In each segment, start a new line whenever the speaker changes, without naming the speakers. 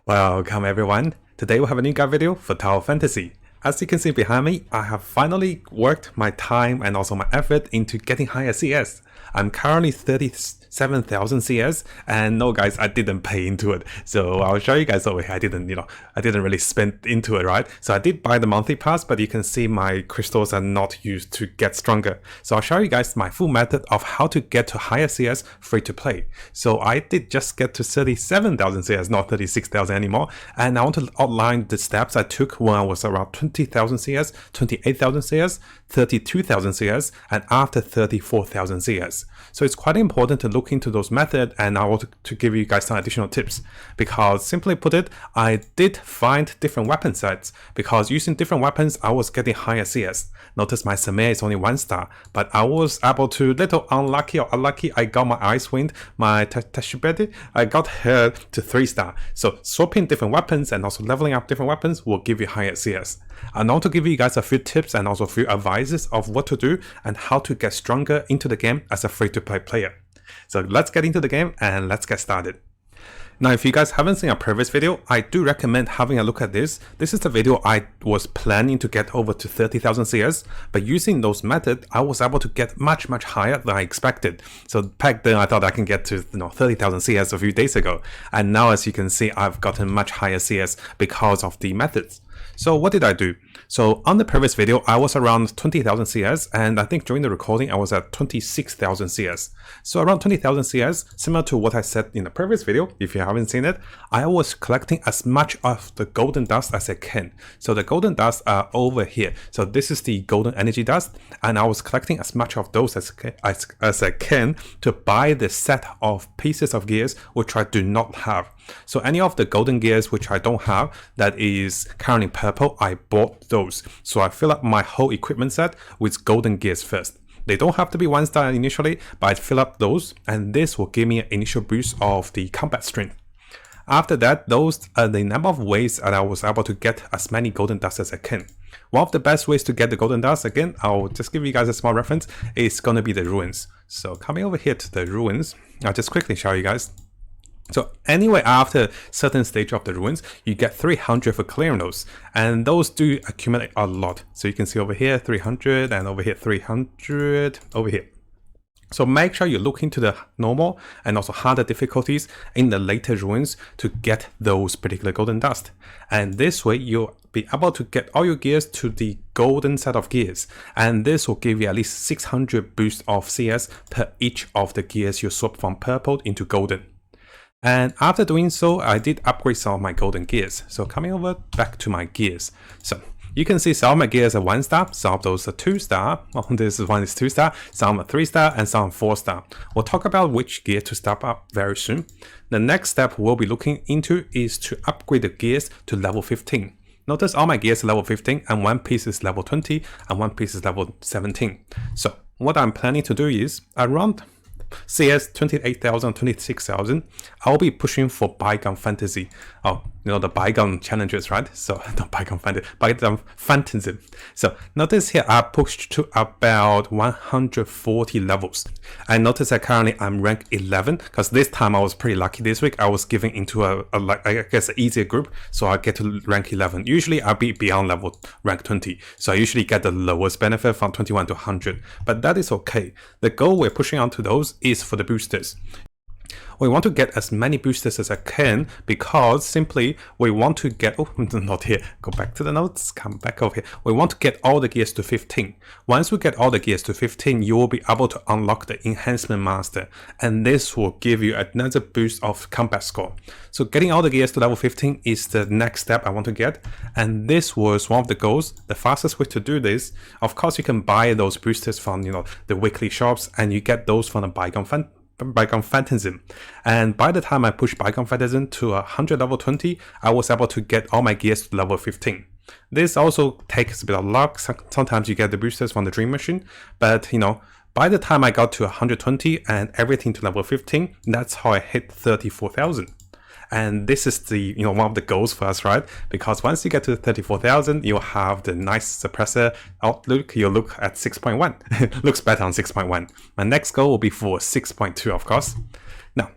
Welcome everyone. Today we have a new guide video for Tower Fantasy. As you can see behind me, I have finally worked my time and also my effort into getting higher CS. I'm currently 37,000 CS, and no guys, I didn't pay into it. So I'll show you guys over here. I didn't really spend into it, right? So I did buy the monthly pass, but you can see my crystals are not used to get stronger. So I'll show you guys my full method of how to get to higher CS free to play. So I did just get to 37,000 CS, not 36,000 anymore. And I want to outline the steps I took when I was around 20,000 CS, 28,000 CS, 32,000 CS, and after 34,000 CS. So it's quite important to look into those methods, and I want to give you guys some additional tips, because simply put it, I did find different weapon sets, because using different weapons I was getting higher CS. Notice my Samir is only 1 star, but I was able to, little unlucky or unlucky, I got my Icewind, my Tashibedi, I got her to 3 star. So swapping different weapons and also leveling up different weapons will give you higher CS. I want to give you guys a few tips and also a few advices of what to do and how to get stronger into the game as a free-to-play player. So let's get into the game and let's get started. Now, if you guys haven't seen a previous video, I do recommend having a look at this. This is the video I was planning to get over to 30,000 CS, but using those methods, I was able to get much higher than I expected. So back then, I thought I can get to 30,000 CS a few days ago, and now as you can see, I've gotten much higher CS because of the methods. So what did I do? So on the previous video, I was around 20,000 CS, and I think during the recording, I was at 26,000 CS. So around 20,000 CS, similar to what I said in the previous video, if you haven't seen it, I was collecting as much of the golden dust as I can. So the golden dust are over here. So this is the golden energy dust, and I was collecting as much of those as I can to buy the set of pieces of gears which I do not have. So any of the golden gears which I don't have, that is currently purple, I bought those. So I fill up my whole equipment set with golden gears first. They don't have to be 1 star initially, but I fill up those, and this will give me an initial boost of the combat strength. After that, those are the number of ways that I was able to get as many golden dust as I can. One of the best ways to get the golden dust, again, I'll just give you guys a small reference, is going to be the ruins. So coming over here to the ruins, I'll just quickly show you guys. So anyway, after certain stage of the ruins, you get 300 for clearing those, and those do accumulate a lot. So you can see over here 300, and over here 300, over here. So make sure you look into the normal and also harder difficulties in the later ruins to get those particular golden dust. And this way you'll be able to get all your gears to the golden set of gears. And this will give you at least 600 boost of CS per each of the gears you swap from purple into golden. And after doing so, I did upgrade some of my golden gears. So coming over back to my gears. So you can see some of my gears are 1 star, some of those are 2 star. Well, this one is 2 star, some are 3 star, and some are 4 star. We'll talk about which gear to step up very soon. The next step we'll be looking into is to upgrade the gears to level 15. Notice all my gears are level 15, and one piece is level 20, and one piece is level 17. So what I'm planning to do is around CS 28,000, 26,000, I'll be pushing for Bygone Fantasy. Oh, the Bygone challenges, right? So not Bygone Fantasy, Bygone Phantasm. So notice here I pushed to about 140 levels. And notice that currently I'm rank 11, because this time I was pretty lucky this week. I was giving into I guess an easier group, so I get to rank 11. Usually I'll be beyond level rank 20, so I usually get the lowest benefit from 21 to 100, but that is okay. The goal we're pushing on to those is for the boosters. We want to get as many boosters as I can, because simply we want to get, oh, not here, go back to the notes, come back over here. We want to get all the gears to 15. Once we get all the gears to 15, you will be able to unlock the enhancement master, and this will give you another boost of combat score. So getting all the gears to level 15 is the next step I want to get, and this was one of the goals. The fastest way to do this, of course, you can buy those boosters from the weekly shops, and you get those from the Bygone Phantasm. And by the time I pushed Bygone Phantasm to 100 level 20, I was able to get all my gears to level 15. This also takes a bit of luck. Sometimes you get the boosters from the Dream Machine, but by the time I got to 120 and everything to level 15, that's how I hit 34,000. And this is the one of the goals for us, right? Because once you get to 34,000, you'll have the nice suppressor outlook. You'll look at 6.1. Looks better on 6.1. My next goal will be for 6.2, of course. Now,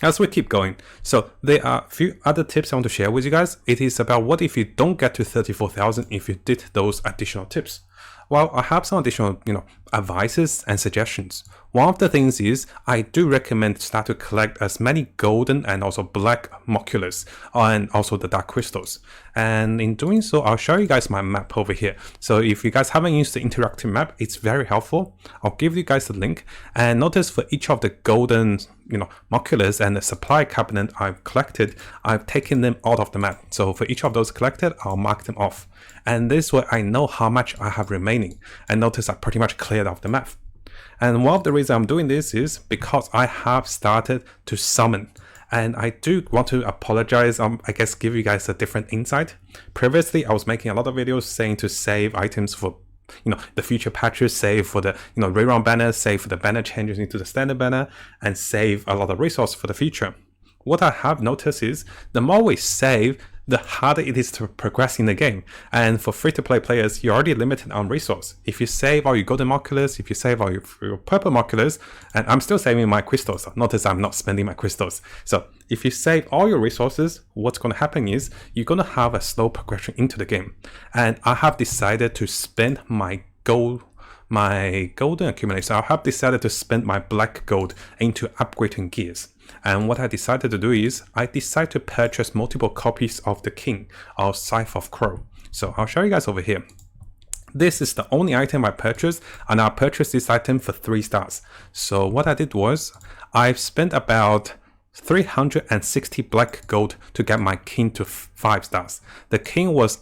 As we keep going, so there are a few other tips I want to share with you guys. It is about what if you don't get to 34,000 if you did those additional tips. Well, I have some additional, advices and suggestions. One of the things is I do recommend start to collect as many golden and also black moculars and also the dark crystals. And in doing so, I'll show you guys my map over here. So if you guys haven't used the interactive map, it's very helpful. I'll give you guys the link, and notice for each of the golden, moculars and the supply cabinet I've collected, I've taken them out of the map. So for each of those collected, I'll mark them off. And this way I know how much I have remaining. And notice I pretty much cleared off the map. And one of the reasons I'm doing this is because I have started to summon. And I do want to apologize, I guess give you guys a different insight. Previously, I was making a lot of videos saying to save items for the future patches, save for the rerun banner, save for the banner changes into the standard banner, and save a lot of resources for the future. What I have noticed is the more we save, the harder it is to progress in the game. And for free-to-play players, you're already limited on resource. If you save all your golden moculars, if you save all your purple moculars, and I'm still saving my crystals. Notice I'm not spending my crystals. So if you save all your resources, what's going to happen is you're going to have a slow progression into the game. And I have decided to spend my golden accumulator. So I have decided to spend my black gold into upgrading gears. And what I decided to do is I decided to purchase multiple copies of the King or Scythe of Crow. So I'll show you guys over here. This is the only item I purchased, and I purchased this item for 3 stars. So what I did was I've spent about 360 black gold to get my King to 5 stars. The King was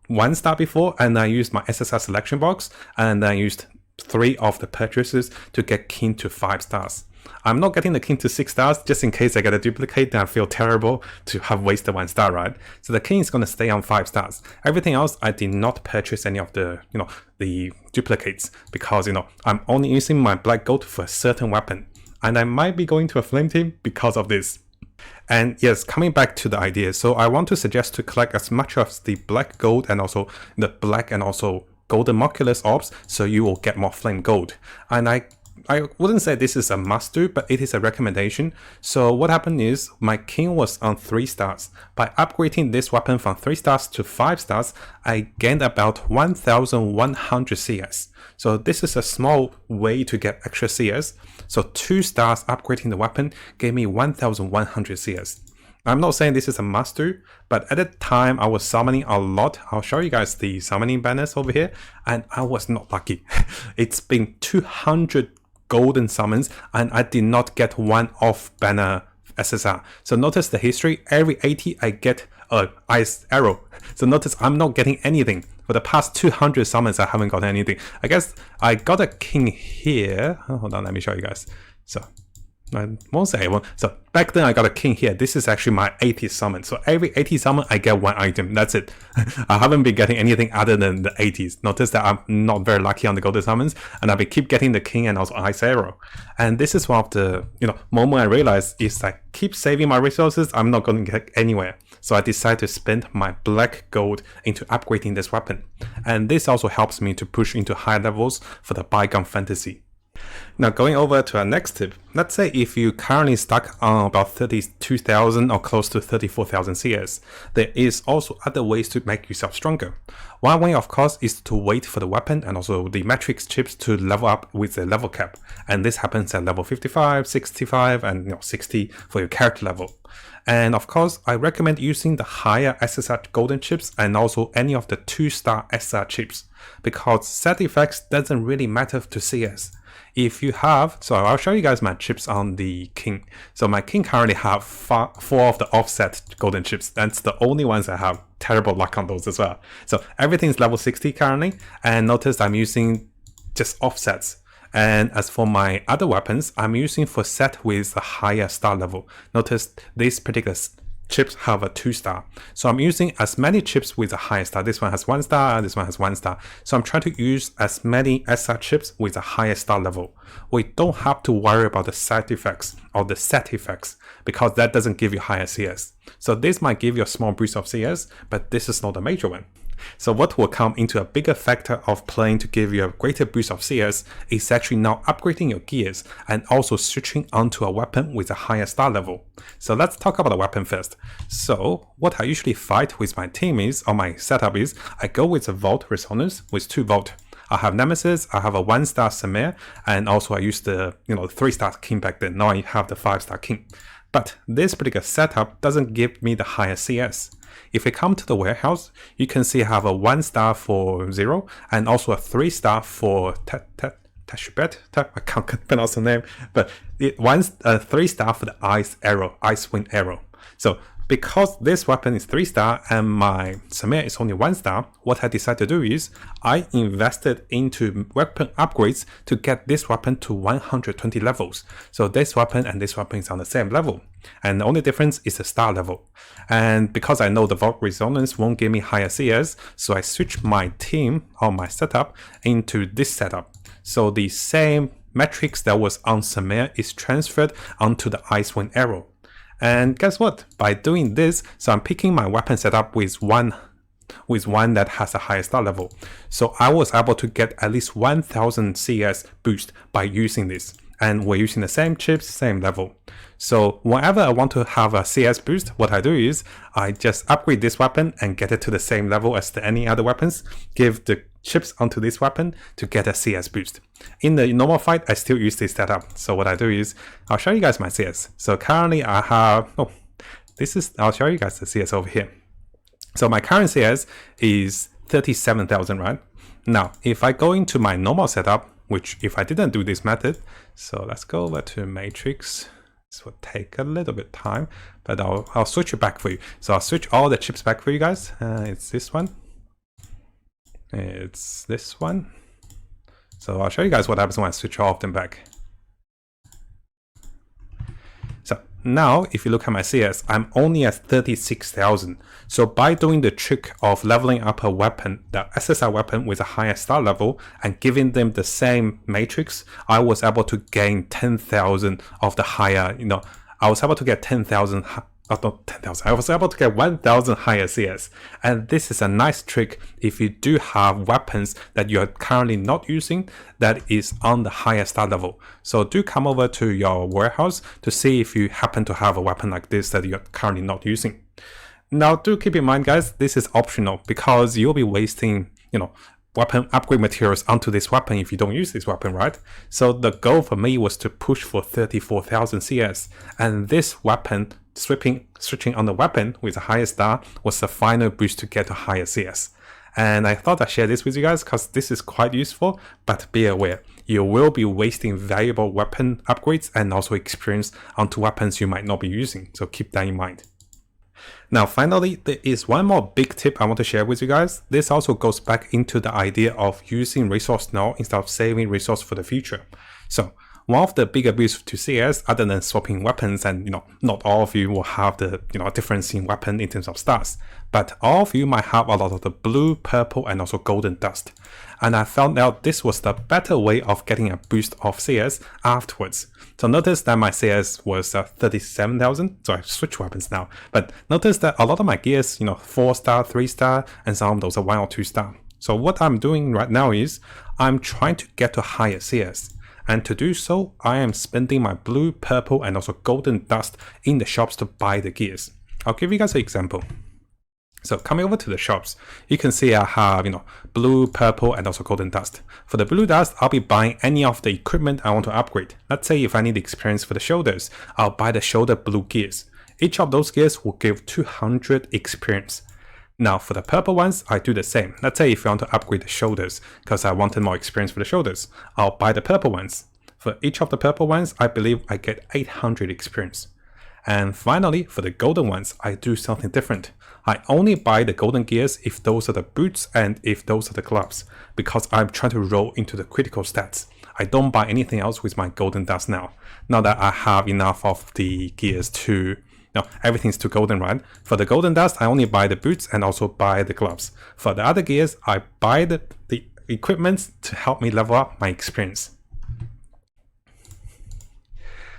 1 star before, and I used my SSR selection box, and I used 3 of the purchases to get King to 5 stars. I'm not getting the King to 6 stars just in case I get a duplicate, then I feel terrible to have wasted 1 star, right? So the King is going to stay on 5 stars. Everything else, I did not purchase any of the, the duplicates because, I'm only using my black gold for a certain weapon. And I might be going to a flame team because of this. And yes, coming back to the idea, so I want to suggest to collect as much of the black gold and also the black and also golden moculars orbs so you will get more flame gold. And I wouldn't say this is a must do, but it is a recommendation. So what happened is my King was on 3 stars. By upgrading this weapon from 3 stars to 5 stars, I gained about 1100 CS. So this is a small way to get extra CS. So 2 stars upgrading the weapon gave me 1100 CS. I'm not saying this is a must do, but at the time I was summoning a lot. I'll show you guys the summoning banners over here, and I was not lucky. It's been 200 golden summons, and I did not get 1 off banner SSR. So notice the history, every 80 I get a ice arrow. So notice I'm not getting anything. For the past 200 summons, I haven't got anything. I guess I got a King here. Oh, hold on, let me show you guys. So I won't say it. So back then I got a King here. This is actually my 80th summon. So every 80 summon I get 1 item. That's it. I haven't been getting anything other than the 80s. Notice that I'm not very lucky on the golden summons, and I've been keep getting the King and also Ice Arrow. And this is one of the moment I realized is I keep saving my resources, I'm not going to get anywhere. So I decided to spend my black gold into upgrading this weapon. And this also helps me to push into higher levels for the bygone fantasy. Now going over to our next tip, let's say if you currently stuck on about 32,000 or close to 34,000 CS, there is also other ways to make yourself stronger. One way of course is to wait for the weapon and also the matrix chips to level up with the level cap, and this happens at level 55, 65 and 60 for your character level. And of course, I recommend using the higher SSR golden chips and also any of the 2-star SR chips, because set effects doesn't really matter to CS. If you have, so I'll show you guys my chips on the King. So my King currently have 4 of the offset golden chips. That's the only ones I have. Terrible luck on those as well. So everything's level 60 currently, and notice I'm using just offsets. And as for my other weapons, I'm using for set with a higher star level. Notice these particular chips have a 2-star. So I'm using as many chips with a higher star. This one has 1 star, this one has 1 star. So I'm trying to use as many SR chips with a higher star level. We don't have to worry about the side effects or the set effects, because that doesn't give you higher CS. So this might give you a small boost of CS, but this is not a major one. So what will come into a bigger factor of playing to give you a greater boost of CS is actually now upgrading your gears and also switching onto a weapon with a higher star level. So let's talk about the weapon first. So what I usually fight with my team is, or my setup is, I go with a Vault Resonance with 2 Vault. I have Nemesis, I have a 1-star Samir, and also I used the 3-star King back then. Now I have the 5-star King. But this particular setup doesn't give me the higher CS. If we come to the warehouse, you can see I have a 1-star for Zero and also a 3-star for Tashbet. I can't pronounce the name, but 3-star for the Ice Wind Arrow. So because this weapon is 3-star and my Samir is only 1-star, what I decided to do is I invested into weapon upgrades to get this weapon to 120 levels. So this weapon and this weapon is on the same level. And the only difference is the star level. And because I know the Vault Resonance won't give me higher CS, so I switched my team or my setup into this setup. So the same metrics that was on Samir is transferred onto the Icewind Arrow. And guess what? By doing this, so I'm picking my weapon setup with one that has a higher star level. So I was able to get at least 1000 CS boost by using this. And we're using the same chips, same level. So whenever I want to have a CS boost, what I do is I just upgrade this weapon and get it to the same level as any other weapons, give the chips onto this weapon to get a CS boost. In the normal fight, I still use this setup. So what I do is I'll show you guys my CS. So currently I have, I'll show you guys the CS over here. So my current CS is 37,000, right? Now, if I go into my normal setup, which if I didn't do this method, so let's go over to Matrix. This will take a little bit time, but I'll switch it back for you. So I'll switch all the chips back for you guys. It's this one. It's this one. So I'll show you guys what happens when I switch all of them back. So now, if you look at my CS, I'm only at 36,000. So by doing the trick of leveling up a weapon, the SSR weapon with a higher star level, and giving them the same matrix, I was able to gain 10,000 of the higher, I was able to get 10,000, not 10,000, I was able to get 1,000 higher CS. And this is a nice trick if you do have weapons that you are currently not using that is on the higher star level. So do come over to your warehouse to see if you happen to have a weapon like this that you're currently not using. Now do keep in mind, guys, this is optional because you'll be wasting, weapon upgrade materials onto this weapon if you don't use this weapon, right? So the goal for me was to push for 34,000 CS, and this weapon, switching on the weapon with a higher star, was the final boost to get a higher CS. And I thought I'd share this with you guys because this is quite useful, but be aware, you will be wasting valuable weapon upgrades and also experience onto weapons you might not be using, so keep that in mind. Now finally, there is one more big tip I want to share with you guys. This also goes back into the idea of using resource now instead of saving resource for the future. So one of the bigger boosts to CS, other than swapping weapons, and not all of you will have the difference in weapon in terms of stars, but all of you might have a lot of the blue, purple, and also golden dust. And I found out this was the better way of getting a boost of CS afterwards. So notice that my CS was 37,000, so I switched weapons now. But notice that a lot of my gears, 4-star, 3-star, and some of those are 1 or 2-star. So what I'm doing right now is I'm trying to get to higher CS. And to do so, I am spending my blue, purple, and also golden dust in the shops to buy the gears. I'll give you guys an example. So coming over to the shops, you can see I have, blue, purple, and also golden dust. For the blue dust, I'll be buying any of the equipment I want to upgrade. Let's say if I need experience for the shoulders, I'll buy the shoulder blue gears. Each of those gears will give 200 experience. Now for the purple ones, I do the same. Let's say if I want to upgrade the shoulders, because I wanted more experience for the shoulders, I'll buy the purple ones. For each of the purple ones, I believe I get 800 experience. And finally, for the golden ones, I do something different. I only buy the golden gears if those are the boots and if those are the gloves, because I'm trying to roll into the critical stats. I don't buy anything else with my golden dust now. Now that I have enough of the gears to, everything's too golden, right? For the golden dust, I only buy the boots and also buy the gloves. For the other gears, I buy the equipment to help me level up my experience.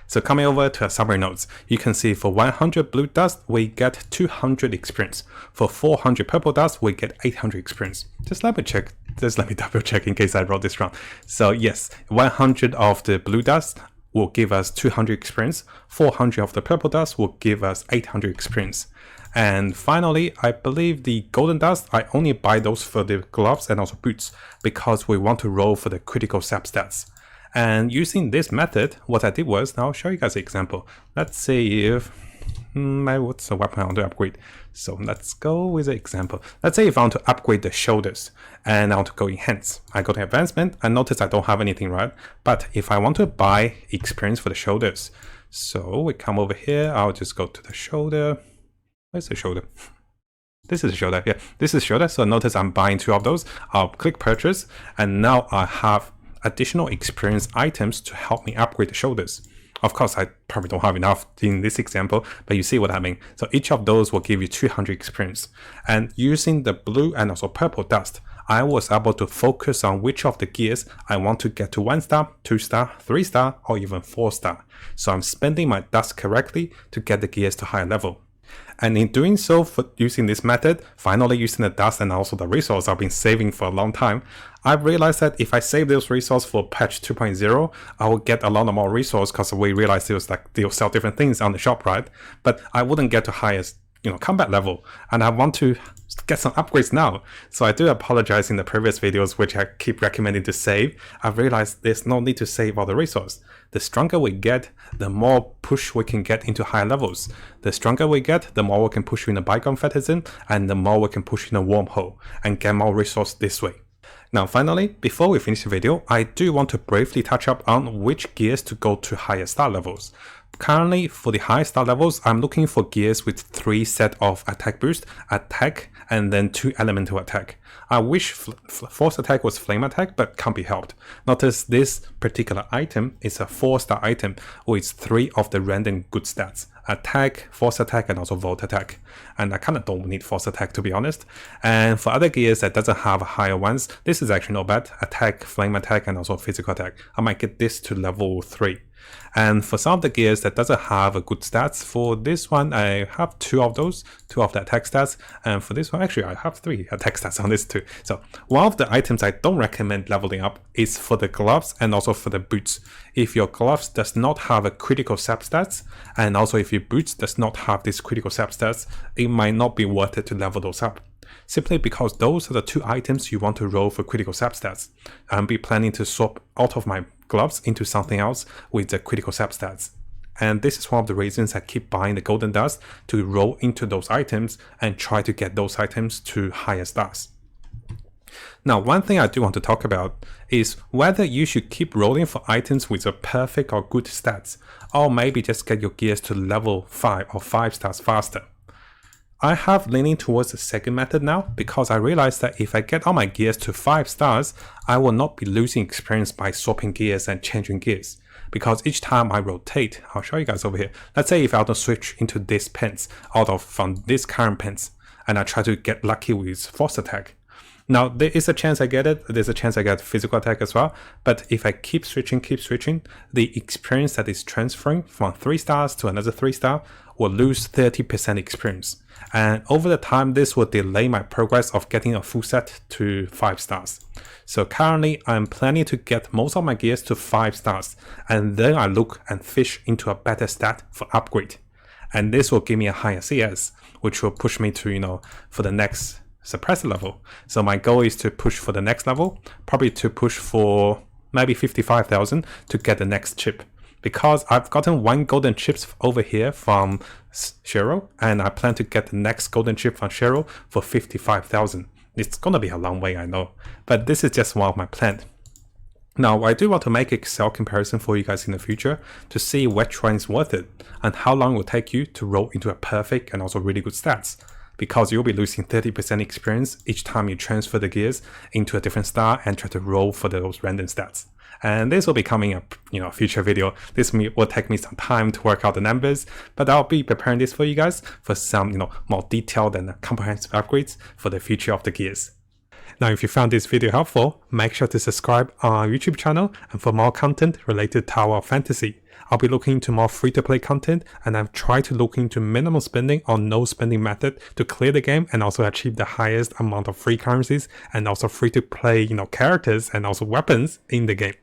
So coming over to our summary notes, you can see for 100 blue dust, we get 200 experience. For 400 purple dust, we get 800 experience. Just let me double check in case I wrote this wrong. So yes, 100 of the blue dust will give us 200 experience. 400 of the purple dust will give us 800 experience. And finally, I believe the golden dust, I only buy those for the gloves and also boots because we want to roll for the critical sap stats. And using this method, what I did was, now I'll show you guys an example. Let's see if, what's the weapon I want to upgrade? So let's go with an example. Let's say if I want to upgrade the shoulders and I want to go enhance. I go to advancement, I notice I don't have anything, right? But if I want to buy experience for the shoulders, so we come over here, I'll just go to the shoulder. Where's the shoulder? This is the shoulder, yeah, this is shoulder. So notice I'm buying 2 of those. I'll click purchase, and now I have additional experience items to help me upgrade the shoulders. Of course, I probably don't have enough in this example, but you see what I mean. So each of those will give you 200 experience. And using the blue and also purple dust, I was able to focus on which of the gears I want to get to 1 star, 2 star, 3 star, or even 4 star. So I'm spending my dust correctly to get the gears to higher level. And in doing so, for using this method, finally using the dust and also the resource I've been saving for a long time, I've realized that if I save those resources for patch 2.0, I will get a lot more resource because we realized they'll sell different things on the shop, right? But I wouldn't get to highest combat level, and I want to get some upgrades now. So I do apologize in the previous videos, which I keep recommending to save. I've realized there's no need to save all the resource. The stronger we get, the more push we can get into higher levels. The stronger we get, the more we can push in a bygone fetishism, and the more we can push in a wormhole and get more resource this way. Now finally, before we finish the video, I do want to briefly touch up on which gears to go to higher star levels. Currently, for the high star levels, I'm looking for gears with 3 set of attack boost, attack, and then 2 elemental attack. I wish force attack was flame attack, but can't be helped. Notice this particular item is a 4-star item with 3 of the random good stats. Attack, force attack, and also volt attack. And I kind of don't need force attack, to be honest. And for other gears that doesn't have higher ones, this is actually not bad. Attack, flame attack, and also physical attack. I might get this to level 3. And for some of the gears that doesn't have a good stats, for this one I have 2 of those, 2 of the attack stats, and for this one actually I have 3 attack stats on this too. So one of the items I don't recommend leveling up is for the gloves and also for the boots. If your gloves does not have a critical sap stats, and also if your boots does not have this critical sap stats, it might not be worth it to level those up. Simply because those are the 2 items you want to roll for critical sap stats. I'll be planning to swap out of my gloves into something else with the critical sap stats. And this is one of the reasons I keep buying the golden dust to roll into those items and try to get those items to higher stars. Now, one thing I do want to talk about is whether you should keep rolling for items with a perfect or good stats, or maybe just get your gears to level 5 or 5 stars faster. I have leaning towards the second method now because I realized that if I get all my gears to 5 stars, I will not be losing experience by swapping gears and changing gears. Because each time I rotate, I'll show you guys over here. Let's say if I want to switch into this pants from this current pants, and I try to get lucky with force attack. Now there is a chance I get it, there's a chance I get physical attack as well, but if I keep switching, the experience that is transferring from 3 stars to another 3 star will lose 30% experience. And over the time, this will delay my progress of getting a full set to 5 stars. So currently, I'm planning to get most of my gears to 5 stars, and then I look and fish into a better stat for upgrade. And this will give me a higher CS, which will push me to, for the next suppressor level. So my goal is to push for the next level, probably to push for maybe 55,000 to get the next chip. Because I've gotten 1 golden chips over here from Cheryl, and I plan to get the next golden chip from Cheryl for 55,000. It's gonna be a long way, I know, but this is just one of my plans. Now, I do want to make an Excel comparison for you guys in the future to see which one is worth it and how long it will take you to roll into a perfect and also really good stats. Because you'll be losing 30% experience each time you transfer the gears into a different star and try to roll for those random stats. And this will be coming up, future video. This will take me some time to work out the numbers, but I'll be preparing this for you guys for some, more detailed and comprehensive upgrades for the future of the gears. Now, if you found this video helpful, make sure to subscribe on our YouTube channel and for more content related to Tower of Fantasy. I'll be looking into more free-to-play content, and I've tried to look into minimum spending or no spending method to clear the game and also achieve the highest amount of free currencies and also free-to-play, characters and also weapons in the game.